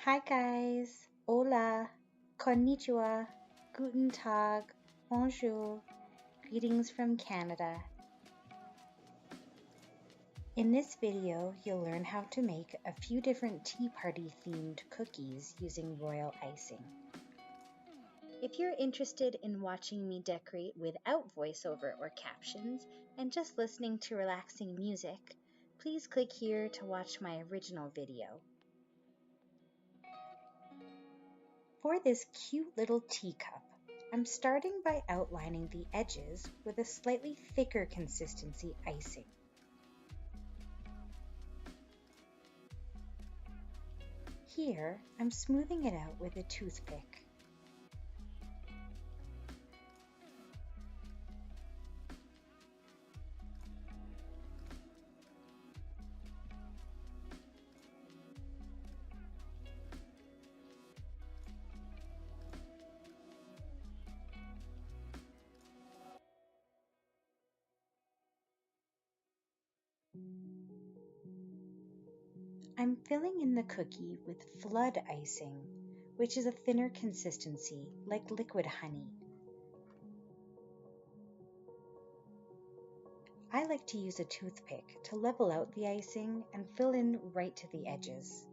Hi guys, hola, konnichiwa, guten tag, bonjour, greetings from Canada. In this video, you'll learn how to make a few different tea party themed cookies using royal icing. If you're interested in watching me decorate without voiceover or captions and just listening to relaxing music, please click here to watch my original video. For this cute little teacup, I'm starting by outlining the edges with a slightly thicker consistency icing. Here, I'm smoothing it out with a toothpick. I'm filling in the cookie with flood icing, which is a thinner consistency like liquid honey. I like to use a toothpick to level out the icing and fill in right to the edges.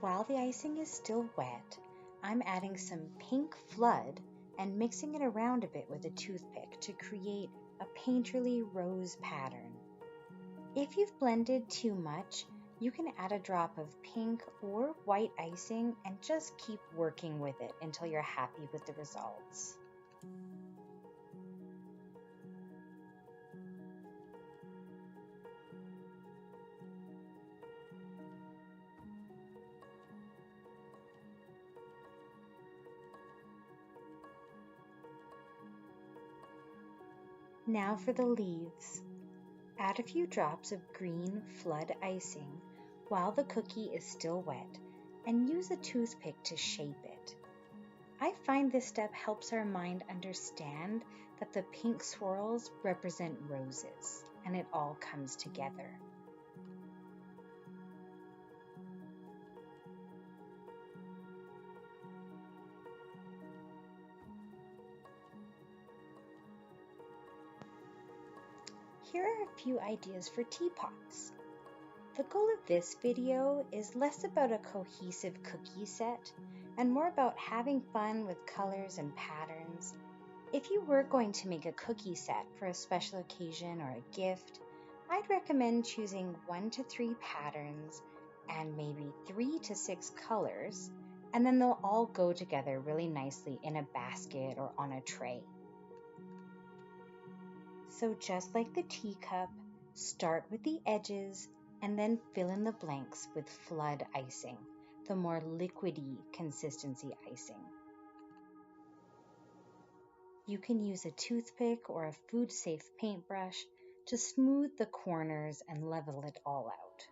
While the icing is still wet, I'm adding some pink flood and mixing it around a bit with a toothpick to create a painterly rose pattern. If you've blended too much, you can add a drop of pink or white icing and just keep working with it until you're happy with the results. Now for the leaves. Add a few drops of green flood icing while the cookie is still wet and use a toothpick to shape it. I find this step helps our mind understand that the pink swirls represent roses and it all comes together. Here are a few ideas for teapots. The goal of this video is less about a cohesive cookie set and more about having fun with colors and patterns. If you were going to make a cookie set for a special occasion or a gift, I'd recommend choosing 1 to 3 patterns and maybe 3 to 6 colors, and then they'll all go together really nicely in a basket or on a tray. So just like the teacup, start with the edges and then fill in the blanks with flood icing, the more liquidy consistency icing. You can use a toothpick or a food-safe paintbrush to smooth the corners and level it all out.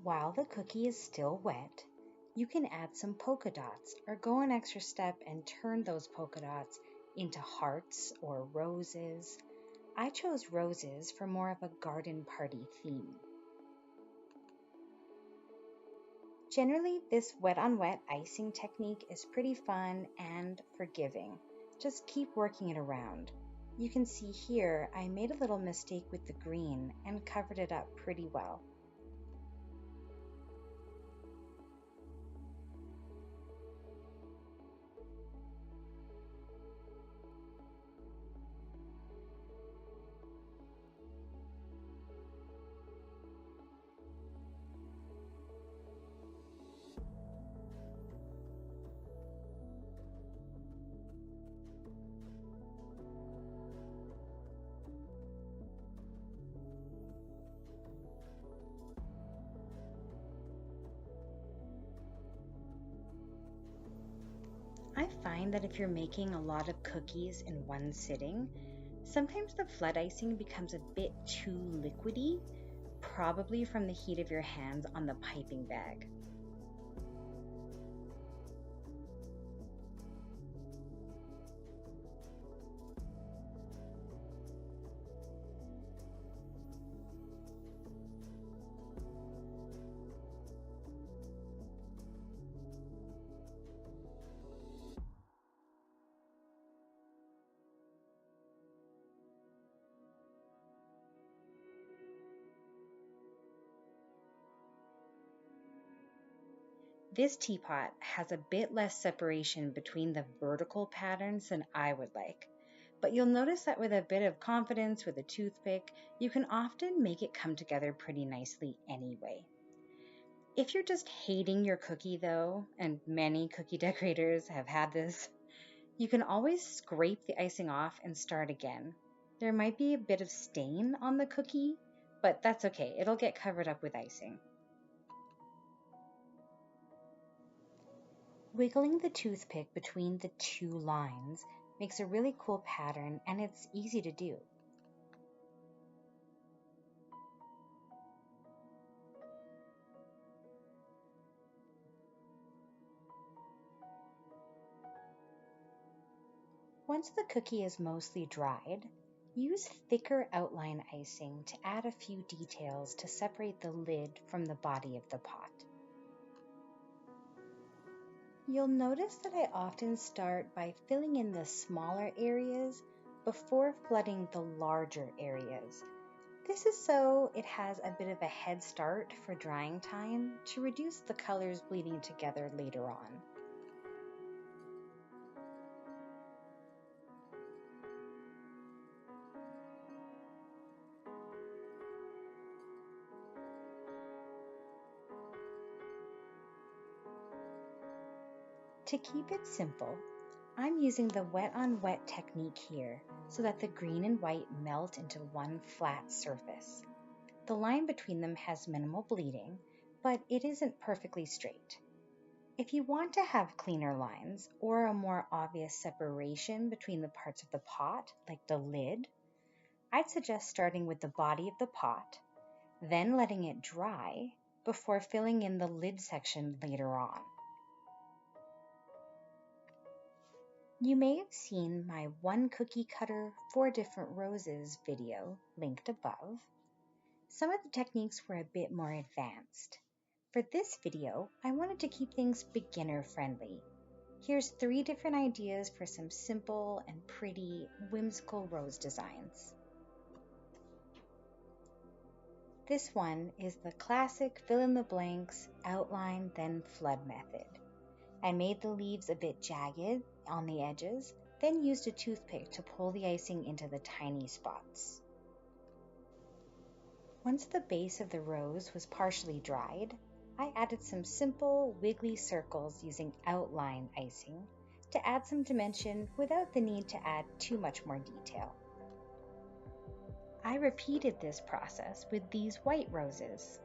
While the cookie is still wet, you can add some polka dots or go an extra step and turn those polka dots into hearts or roses. I chose roses for more of a garden party theme. Generally, this wet on wet icing technique is pretty fun and forgiving. Just keep working it around. You can see here I made a little mistake with the green and covered it up pretty well. find that if you're making a lot of cookies in one sitting, sometimes the flood icing becomes a bit too liquidy, probably from the heat of your hands on the piping bag. This teapot has a bit less separation between the vertical patterns than I would like, but you'll notice that with a bit of confidence with a toothpick, you can often make it come together pretty nicely anyway. If you're just hating your cookie though, and many cookie decorators have had this, you can always scrape the icing off and start again. There might be a bit of stain on the cookie, but that's okay, it'll get covered up with icing. Wiggling the toothpick between the two lines makes a really cool pattern, and it's easy to do. Once the cookie is mostly dried, use thicker outline icing to add a few details to separate the lid from the body of the pot. You'll notice that I often start by filling in the smaller areas before flooding the larger areas. This is so it has a bit of a head start for drying time to reduce the colors bleeding together later on. To keep it simple, I'm using the wet on wet technique here so that the green and white melt into one flat surface. The line between them has minimal bleeding, but it isn't perfectly straight. If you want to have cleaner lines or a more obvious separation between the parts of the pot, like the lid, I'd suggest starting with the body of the pot, then letting it dry before filling in the lid section later on. You may have seen my one cookie cutter, 4 different roses video linked above. Some of the techniques were a bit more advanced. For this video, I wanted to keep things beginner friendly. Here's 3 different ideas for some simple and pretty whimsical rose designs. This one is the classic fill in the blanks, outline then flood method. I made the leaves a bit jagged on the edges, then used a toothpick to pull the icing into the tiny spots. Once the base of the rose was partially dried, I added some simple wiggly circles using outline icing to add some dimension without the need to add too much more detail. I repeated this process with these white roses.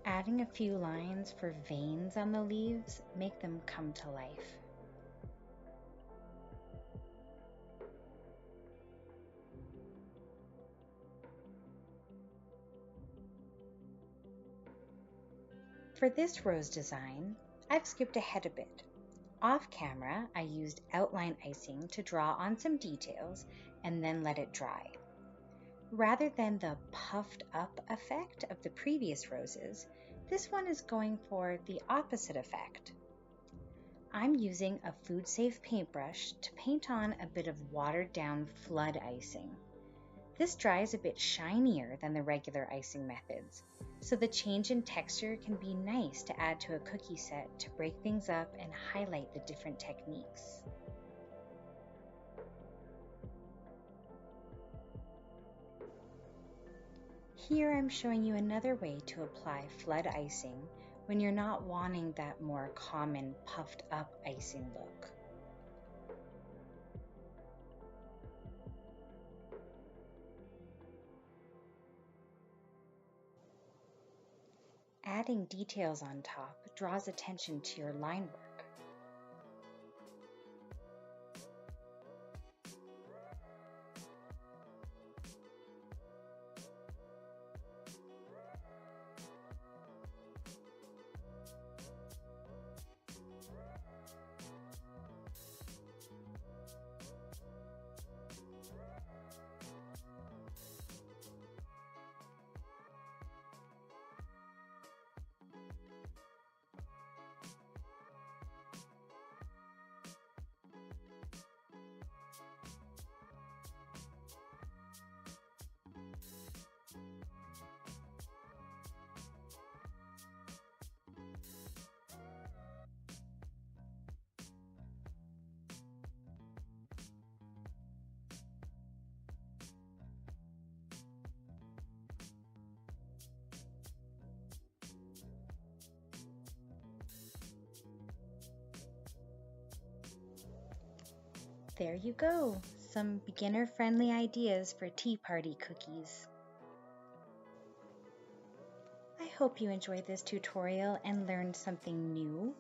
Adding a few lines for veins on the leaves make them come to life. For this rose design, I've skipped ahead a bit. Off camera, I used outline icing to draw on some details and then let it dry. Rather than the puffed up effect of the previous roses, this one is going for the opposite effect. I'm using a food-safe paintbrush to paint on a bit of watered down flood icing. This dries a bit shinier than the regular icing methods, so the change in texture can be nice to add to a cookie set to break things up and highlight the different techniques. Here I'm showing you another way to apply flood icing when you're not wanting that more common puffed up icing look. Adding details on top draws attention to your line work. There you go, some beginner-friendly ideas for tea party cookies. I hope you enjoyed this tutorial and learned something new.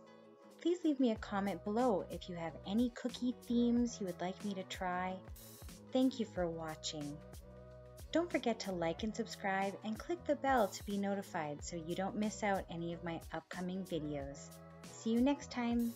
Please leave me a comment below if you have any cookie themes you would like me to try. Thank you for watching. Don't forget to like and subscribe and click the bell to be notified so you don't miss out any of my upcoming videos. See you next time!